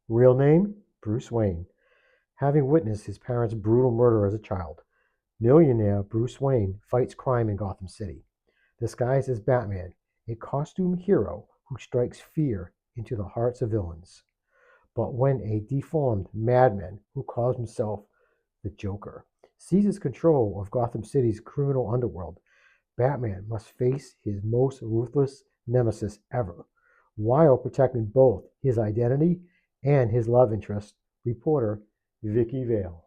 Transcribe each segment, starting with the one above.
Real name, Bruce Wayne. Having witnessed his parents' brutal murder as a child, millionaire Bruce Wayne fights crime in Gotham City, disguised as Batman, a costume hero who strikes fear into the hearts of villains. But when a deformed madman who calls himself the Joker seizes control of Gotham City's criminal underworld, Batman must face his most ruthless nemesis ever, while protecting both his identity and his love interest, reporter Vicky Vale.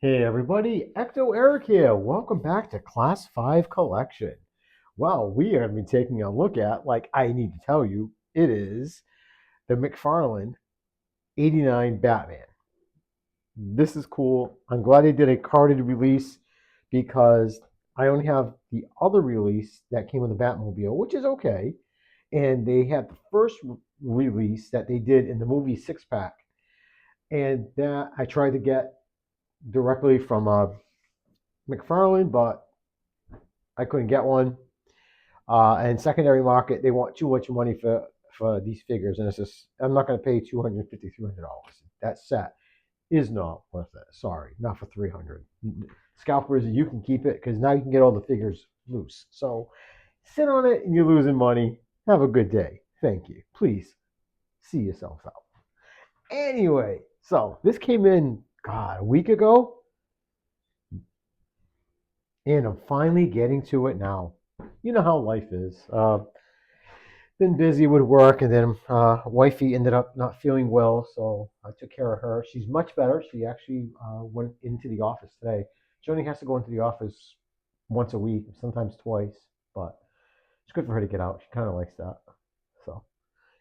Hey everybody, Ecto Eric here. Welcome back to Class 5 Collection. Well, we are going to be taking a look at, like I need to tell you, it is the Mcfarlane 89 Batman. This is cool. I'm glad they did a carded release because I only have the other release that came with the Batmobile, which is okay. And they had the first release that they did in the movie Six Pack, and that I tried to get directly from Mcfarlane, but I couldn't get one. And secondary market, they want too much money for these figures, and it's just I'm not going to pay $250, $300. That set is not worth it. Sorry, not for $300. Scalpers, you can keep it because now you can get all the figures loose. So sit on it and you're losing money. Have a good day. Thank you. Please see yourself out. Anyway, so this came in, God, a week ago. And I'm finally getting to it now. You know how life is. Been busy with work, and then wifey ended up not feeling well, so I took care of her. She's much better. She actually went into the office today. She only has to go into the office once a week, sometimes twice, but it's good for her to get out. She kind of likes that. So,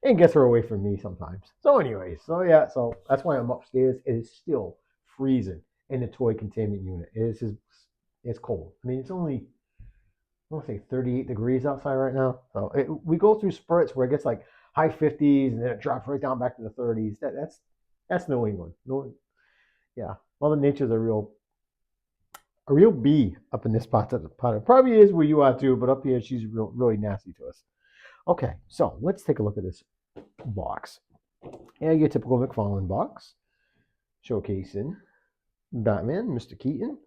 and gets her away from me sometimes. So, anyways, so yeah, so that's why I'm upstairs. It is still freezing in the toy containment unit. It's cold. I mean, it's only I want to say 38 degrees outside right now. So we go through spurts where it gets like high 50s and then it drops right down back to the 30s. That's New England. No, yeah, Mother Nature's a real bee up in this part of the pot. It probably is where you are too, but up here she's really nasty to us. Okay, so let's take a look at this box. Yeah, your typical Mcfarlane box, showcasing Batman, Mr. Keaton.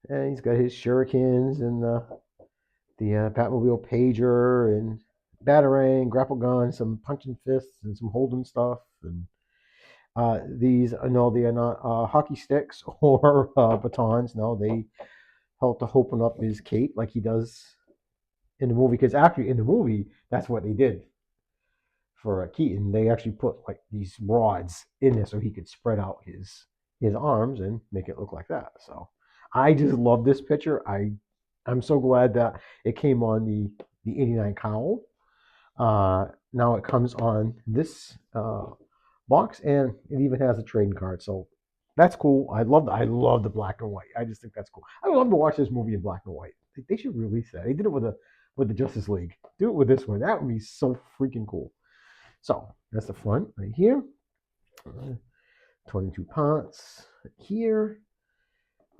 And he's got his shurikens and the Batmobile pager and batarang, grapple gun, some punching fists, and some holding stuff. And these, no, they are not hockey sticks or batons. No, they help to open up his cape like he does in the movie. Because actually, in the movie, that's what they did for Keaton. They actually put like these rods in there so he could spread out his arms and make it look like that. So I just love this picture. I'm so glad that it came on the 89 cowl. Now it comes on this box, and it even has a trading card. So that's cool. I love the black and white. I just think that's cool. I would love to watch this movie in black and white. They should release that. They did it with the Justice League. Do it with this one. That would be so freaking cool. So that's the front right here. 22 parts here.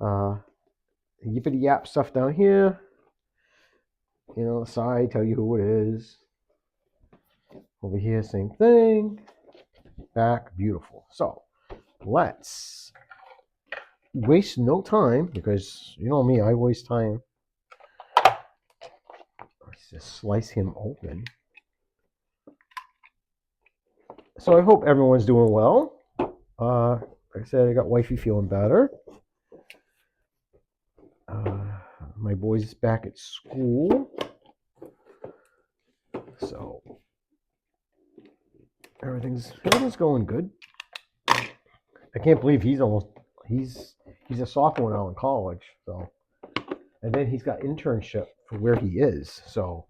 Yippity yap stuff down here. You know, side, tell you who it is. Over here, same thing. Back, beautiful. So let's waste no time because you know me, I waste time. Let's just slice him open. So I hope everyone's doing well. Like I said, I got wifey feeling better. My boy's back at school. So everything's going good. I can't believe he's a sophomore now in college. So, and then he's got internship for where he is. So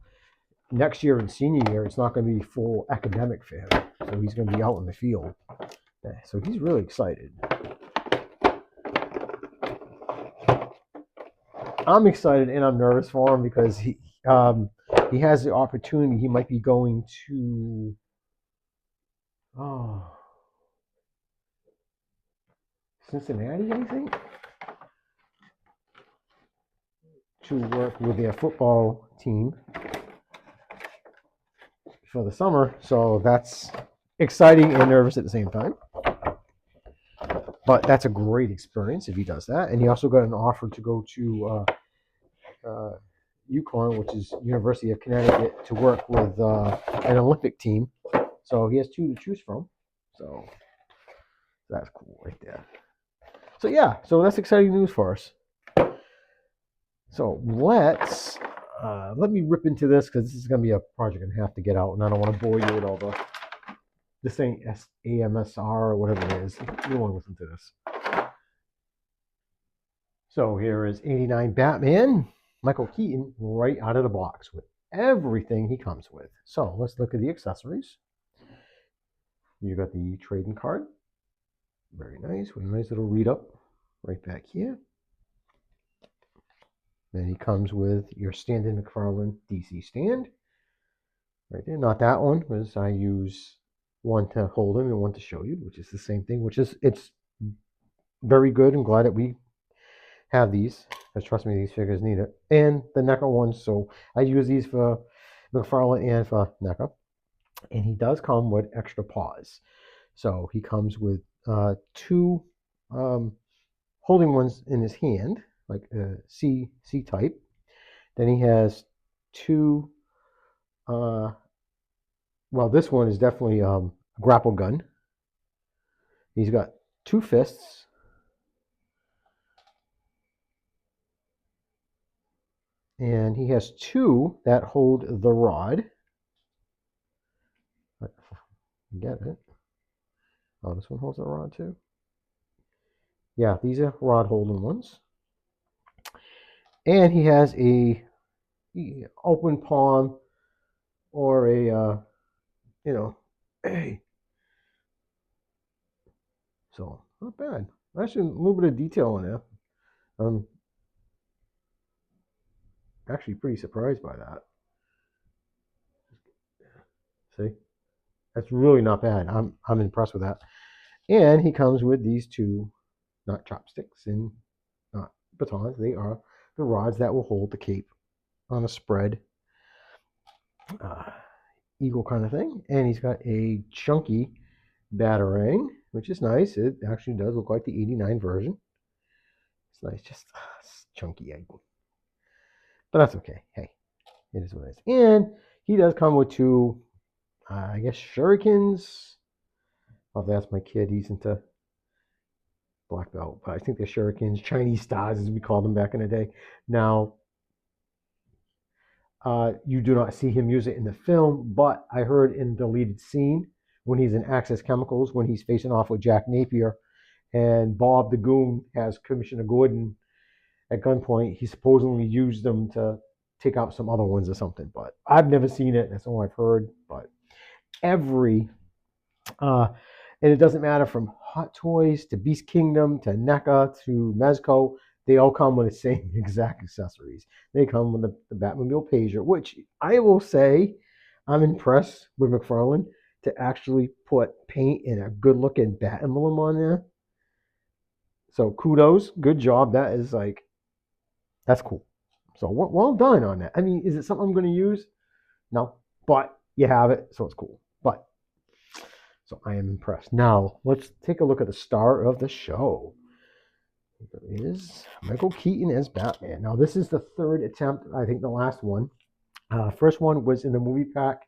next year in senior year, it's not going to be full academic for him. So he's going to be out in the field. So he's really excited. I'm excited and I'm nervous for him because he has the opportunity. He might be going to Cincinnati, I think, to work with their football team for the summer. So that's exciting and nervous at the same time. But that's a great experience if he does that. And he also got an offer to go to UConn, which is University of Connecticut, to work with an Olympic team. So he has two to choose from. So that's cool right there. So yeah, so that's exciting news for us. So let me rip into this because this is going to be a project I'm going to have to get out, and I don't want to bore you with all this ain't AMSR or whatever it is. You don't want to listen to this. So here is 89 Batman, Michael Keaton, right out of the box with everything he comes with. So let's look at the accessories. You got the trading card. Very nice, with a nice little read up right back here. Then he comes with your standard Mcfarlane DC stand. Right there, not that one, because I use one to hold him and one to show you, which is the same thing, it's very good. I'm glad that we have these, because trust me, these figures need it. And the NECA ones, so I use these for Mcfarlane and for NECA. And he does come with extra paws. So he comes with two holding ones in his hand, like a C type. Then he has two, well, this one is definitely a grapple gun. He's got two fists. And he has two that hold the rod. Get it? Oh, this one holds the rod too. Yeah, these are rod holding ones. And he has a open palm or a, hey. So, not bad. Actually, a little bit of detail in there. I'm actually pretty surprised by that. See? That's really not bad. I'm impressed with that. And he comes with these two, not chopsticks and not batons. They are the rods that will hold the cape on a spread. Eagle kind of thing. And he's got a chunky batarang, which is nice. It actually does look like the 89 version. It's nice, just chunky egg. But that's okay. Hey, it is what it is. And he does come with two, I guess, shurikens. I'll have to ask my kid. He's into black belt, but I think they're shurikens, Chinese stars, as we called them back in the day. Now, you do not see him use it in the film, but I heard in the deleted scene when he's in Access Chemicals, when he's facing off with Jack Napier, and Bob the Goon has Commissioner Gordon at gunpoint. He supposedly used them to take out some other ones or something, but I've never seen it. That's all I've heard. But every, and it doesn't matter from Hot Toys to Beast Kingdom to NECA to Mezco, they all come with the same exact accessories. They come with the Batmobile Pager, which I will say I'm impressed with Mcfarlane to actually put paint and a good looking bat emblem on there. So kudos, good job. That is like, that's cool. So well done on that. I mean, is it something I'm going to use? No, but you have it, so it's cool. But so I am impressed. Now let's take a look at the star of the show. It is Michael Keaton as Batman. Now this is the third attempt. I think the last one. First one was in the movie pack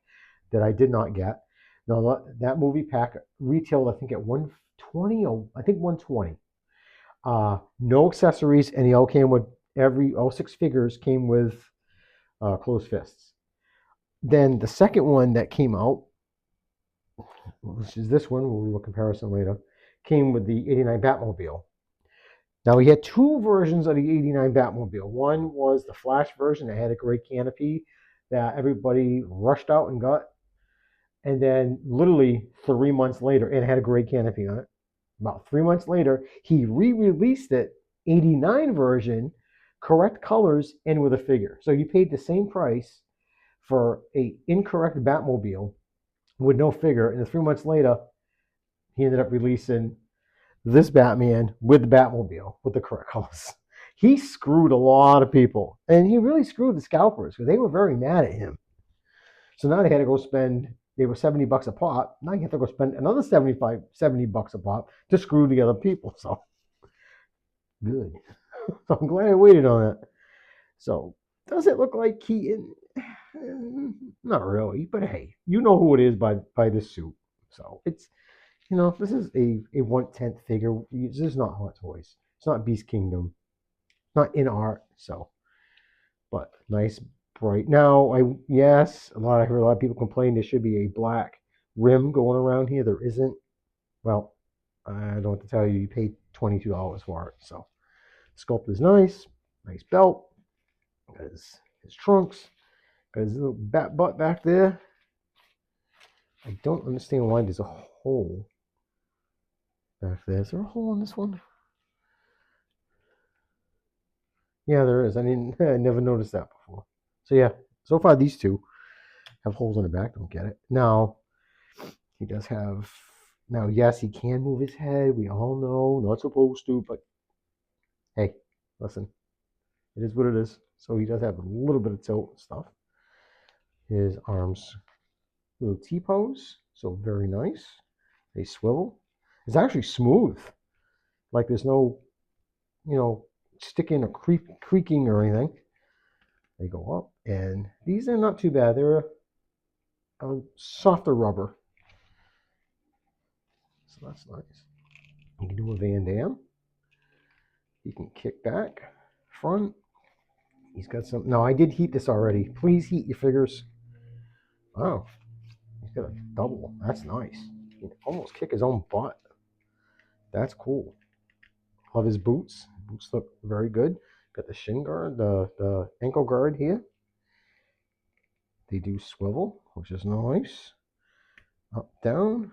that I did not get. Now that movie pack retailed, I think, at 120 or I think 120. No accessories, and he all came with all six figures came with closed fists. Then the second one that came out, which is this one, we'll do a comparison later, came with the 89 Batmobile. Now we had two versions of the 89 Batmobile. One was the Flash version that had a great canopy that everybody rushed out and got. And then literally 3 months later, it had a great canopy on it. About 3 months later, he re-released it, 89 version, correct colors, and with a figure. So you paid the same price for a incorrect Batmobile with no figure, and 3 months later, he ended up releasing this Batman with the Batmobile with the correct colors. He screwed a lot of people, and he really screwed the scalpers because they were very mad at him. So now they had to go spend, they were $70 a pop. Now you have to go spend another 70 bucks a pop to screw the other people. So good. So I'm glad I waited on it. So does it look like Keaton? Not really, but hey, you know who it is by this suit. So it's this is a 1/10 figure. This is not Hot Toys. It's not Beast Kingdom. Not in art. So, but nice bright. Now I heard a lot of people complain there should be a black rim going around here. There isn't. Well, I don't know what to tell you. You paid $22 for it. So sculpt is nice. Nice belt. Got his trunks. Got his little bat butt back there. I don't understand why there's a hole back there. Is there a hole on this one? Yeah, there is. I never noticed that before. So yeah, so far these two have holes in the back. Don't get it. Now he does have. Now yes, he can move his head. We all know not supposed to, but hey, listen, it is what it is. So he does have a little bit of tilt and stuff. His arms, little T pose, so very nice. They swivel. It's actually smooth. Like there's no, sticking or creaking or anything. They go up, and these are not too bad. They're a softer rubber, so that's nice. You can do a Van Dam. He can kick back, front. He's got some. No, I did heat this already. Please heat your figures. Oh, he's got a double. That's nice. He can almost kick his own butt. That's cool. Love his boots. Boots look very good. Got the shin guard, the ankle guard here. They do swivel, which is nice. Up, down,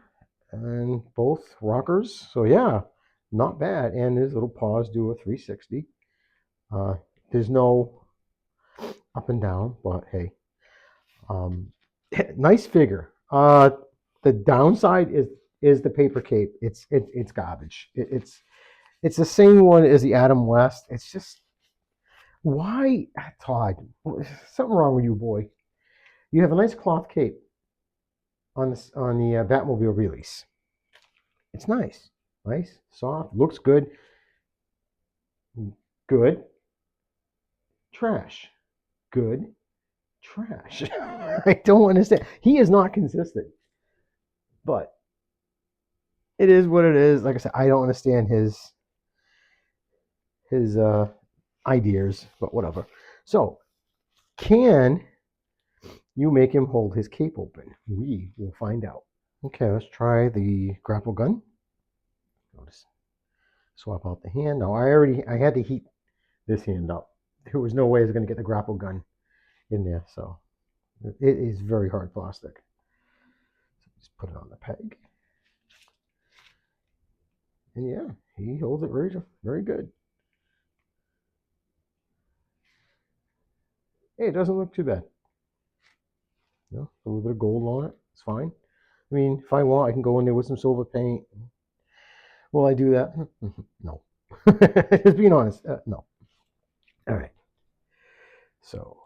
and both rockers. So yeah, not bad. And his little paws do a 360. There's no up and down, but hey, nice figure. The downside is the paper cape. It's garbage. It's the same one as the Adam West. It's just why, Todd? Something wrong with you, boy. You have a nice cloth cape on the Batmobile release. It's nice, soft, looks good. Good, trash. Good, trash. I don't understand. He is not consistent, but it is what it is. Like I said, I don't understand his ideas, but whatever. So, can you make him hold his cape open? We will find out. Okay, let's try the grapple gun. I'll just swap out the hand. Now I had to heat this hand up. There was no way I was going to get the grapple gun in there, so it is very hard plastic. So just put it on the peg. And yeah, he holds it very good. Hey, it doesn't look too bad. A little bit of gold on it. It's fine. I mean, if I want, I can go in there with some silver paint. Will I do that? No. Just being honest, no. All right. So,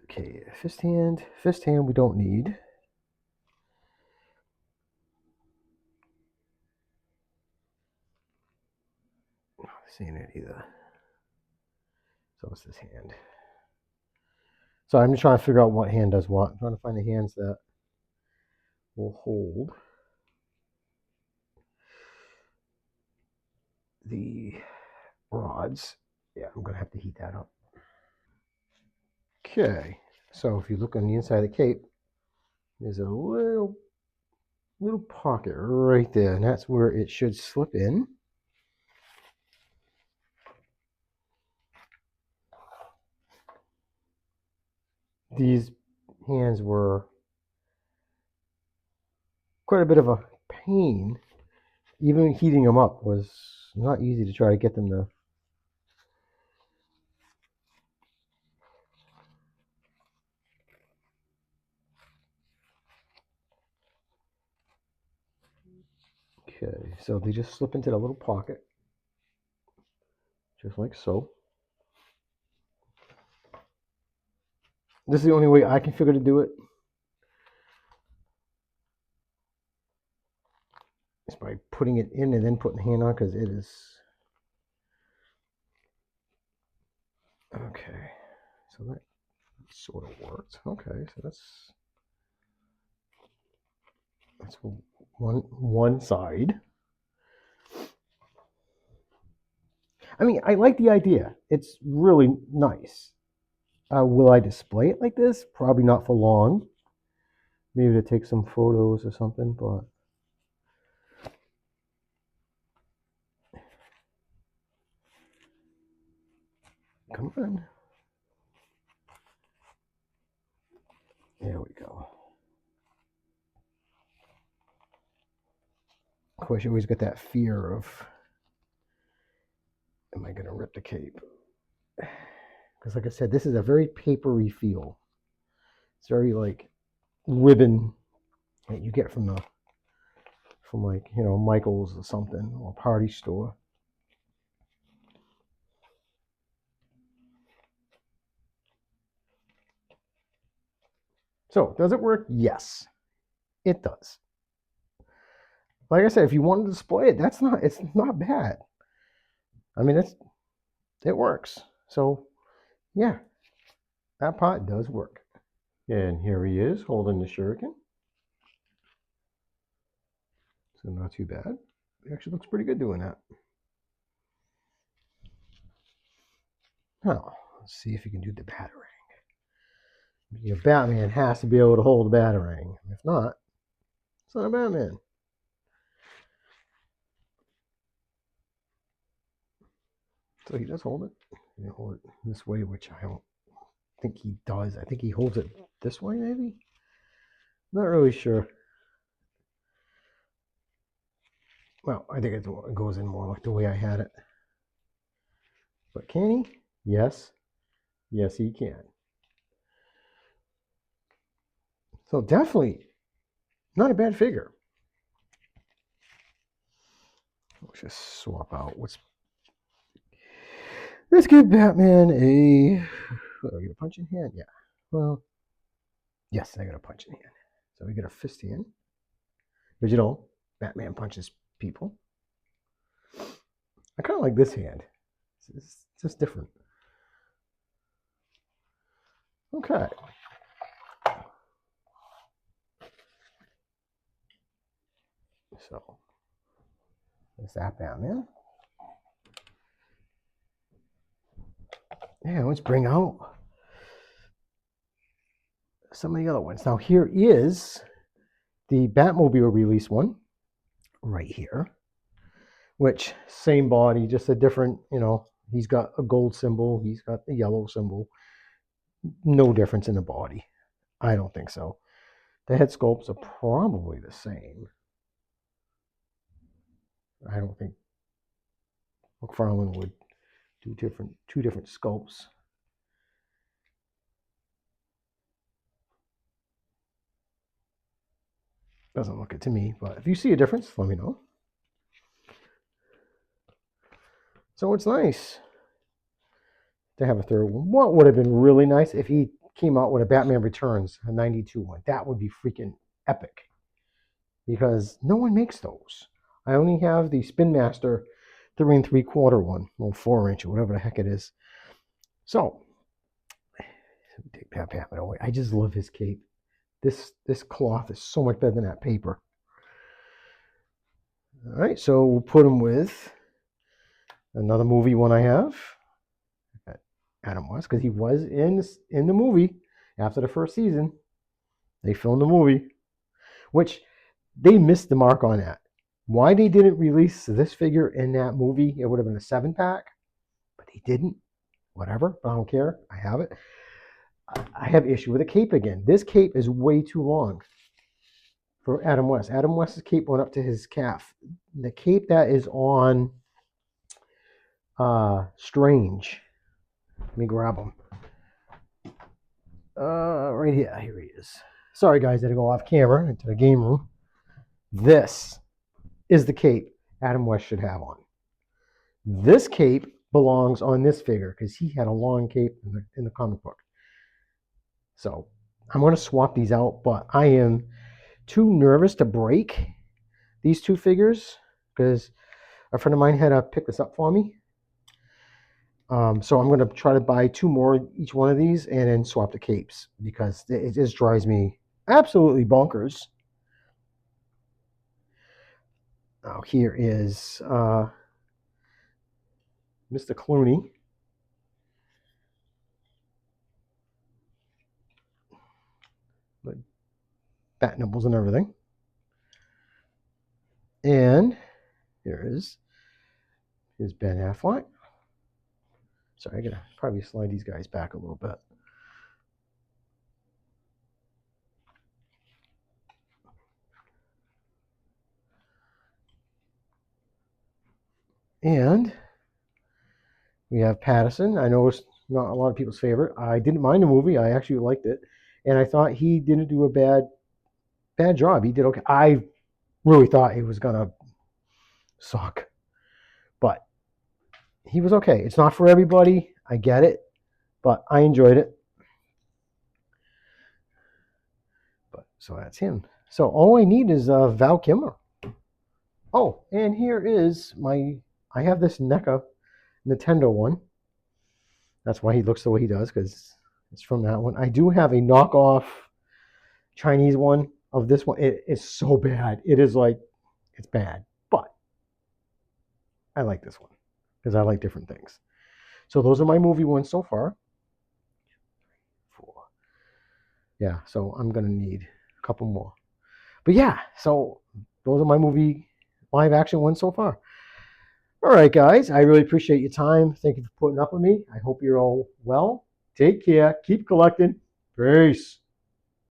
okay, fist hand. Fist hand we don't need. Not seeing it either. So it's this hand. So I'm just trying to figure out what hand does what. I'm trying to find the hands that will hold the rods. Yeah, I'm gonna have to heat that up. Okay, so if you look on the inside of the cape, there's a little pocket right there, and that's where it should slip in. These hands were quite a bit of a pain. Even heating them up was not easy to try to get them to. Okay, so they just slip into the little pocket, just like so. This is the only way I can figure to do it. is by putting it in and then putting the hand on, because it is. Okay, so that sort of worked. Okay, so that's one side. I mean, I like the idea. It's really nice. Will I display it like this? Probably not for long. Maybe to take some photos or something, but come on. There we go. Of course, you always get that fear of, am I going to rip the cape? Because like I said, this is a very papery feel. It's very like ribbon that you get from like, you know, Michael's or something, or party store. So does it work? Yes, it does. Like I said, if you want to display it, it's not bad. I mean, it works. So yeah, that pot does work. And here he is holding the shuriken. So not too bad. It actually looks pretty good doing that. Now, let's see if you can do the batarang. Your Batman has to be able to hold a batarang. If not, it's not a Batman. So he does hold it. He hold it this way, which I don't think he does. I think he holds it this way, maybe? Not really sure. Well, I think it goes in more like the way I had it. But can he? Yes. Yes, he can. So definitely not a bad figure. Let's just swap out. Let's give Batman a. Oh, you got a punch in hand? Yeah. Well, yes, I got a punch in hand. So we get a fist hand. Because you know, Batman punches people. I kind of like this hand. It's just different. Okay. So there's that Batman. Yeah, let's bring out some of the other ones. Now here is the Batmobile release one right here, which same body, just a different, you know, he's got a gold symbol, he's got the yellow symbol. No difference in the body. I don't think so. The head sculpts are probably the same. I don't think Mcfarlane would do two different sculpts. Doesn't look it to me, but if you see a difference, let me know. So it's nice to have a third one. What would have been really nice if he came out with a Batman Returns, a 92 one. That would be freaking epic. Because no one makes those. I only have the Spin Master 3 3/4 one, or 4-inch, or whatever the heck it is. So, take that Batman away. I just love his cape. This cloth is so much better than that paper. All right, so we'll put him with another movie one I have. Adam West, because he was in the movie after the first season. They filmed the movie, which they missed the mark on that. Why they didn't release this figure in that movie, it would have been a 7-pack, but they didn't. Whatever, I don't care. I have it. I have issue with the cape again. This cape is way too long for Adam West. Adam West's cape went up to his calf. The cape that is on Strange. Let me grab him. Right here. Here he is. Sorry, guys, I had to go off camera into the game room. This is the cape Adam West should have on. This cape belongs on this figure because he had a long cape in the comic book. So I'm going to swap these out, but I am too nervous to break these two figures because a friend of mine had picked this up for me. So I'm going to try to buy two more each one of these and then swap the capes because it just drives me absolutely bonkers. Now here is Mr. Clooney. With bat nipples and everything. And here's Ben Affleck. Sorry, I gotta probably slide these guys back a little bit. And we have Patterson. I know it's not a lot of people's favorite. I didn't mind the movie. I actually liked it, and I thought he didn't do a bad job. He did okay. I really thought it was gonna suck, but he was okay. It's not for everybody. I get it, but I enjoyed it. But so that's him. So all I need is Val Kilmer. Oh, and here is I have this NECA Nintendo one. That's why he looks the way he does, because it's from that one. I do have a knockoff Chinese one of this one. It is so bad. It is like, it's bad. But I like this one because I like different things. So those are my movie ones so far. 4. Yeah, so I'm going to need a couple more. But yeah, so those are my movie live action ones so far. All right, guys, I really appreciate your time. Thank you for putting up with me. I hope you're all well. Take care. Keep collecting. Peace.